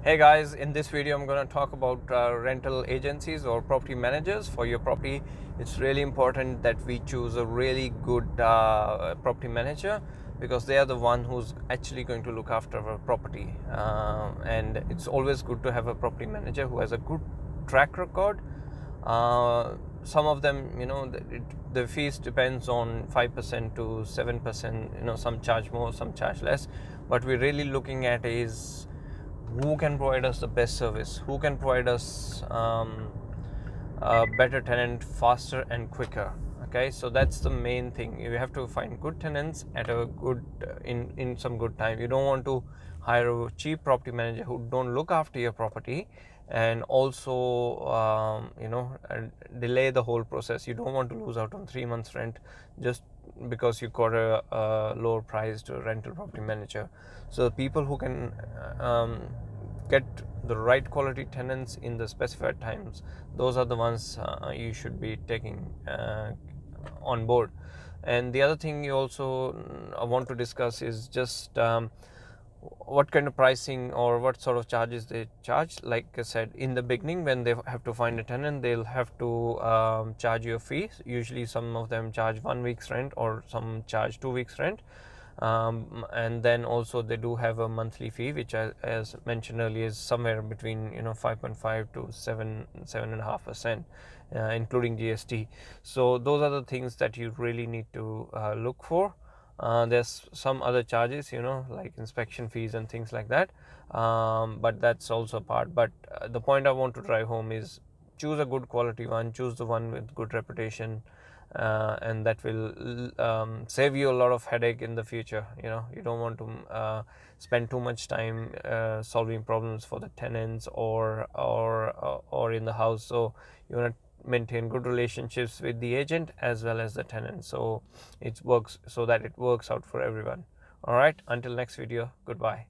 Hey guys, in this video I'm going to talk about rental agencies or property managers for your property. It's really important that we choose a really good property manager because they are the one who's actually going to look after our property. And it's always good to have a property manager who has a good track record. Some of them, the fees depends on 5% to 7%. Some charge more, some charge less. But we're really looking at is who can provide us the best service, who can provide us a better tenant faster and quicker. Okay, so that's the main thing. You have to find good tenants at a good in some good time. You don't want to hire a cheap property manager who don't look after your property and also delay the whole process. You don't want to lose out on 3 months rent just because you got a lower priced rental property manager. So people who can get the right quality tenants in the specified times, those are the ones you should be taking on board. And the other thing you also want to discuss is just what kind of pricing or what sort of charges they charge. Like I said, in the beginning when they have to find a tenant, they'll have to charge you a fee. Usually some of them charge 1 week's rent or some charge 2 weeks rent. And then also they do have a monthly fee, which as mentioned earlier is somewhere between 5.5 to 7.5%, including GST. So those are the things that you really need to look for. There's some other charges, like inspection fees and things like that, but that's also a part. But the point I want to drive home is choose a good quality one, choose the one with good reputation, and that will save you a lot of headache in the future. You don't want to spend too much time solving problems for the tenants or in the house. So you want to maintain good relationships with the agent as well as the tenant, so it works, so that it works out for everyone. All right, until next video, goodbye.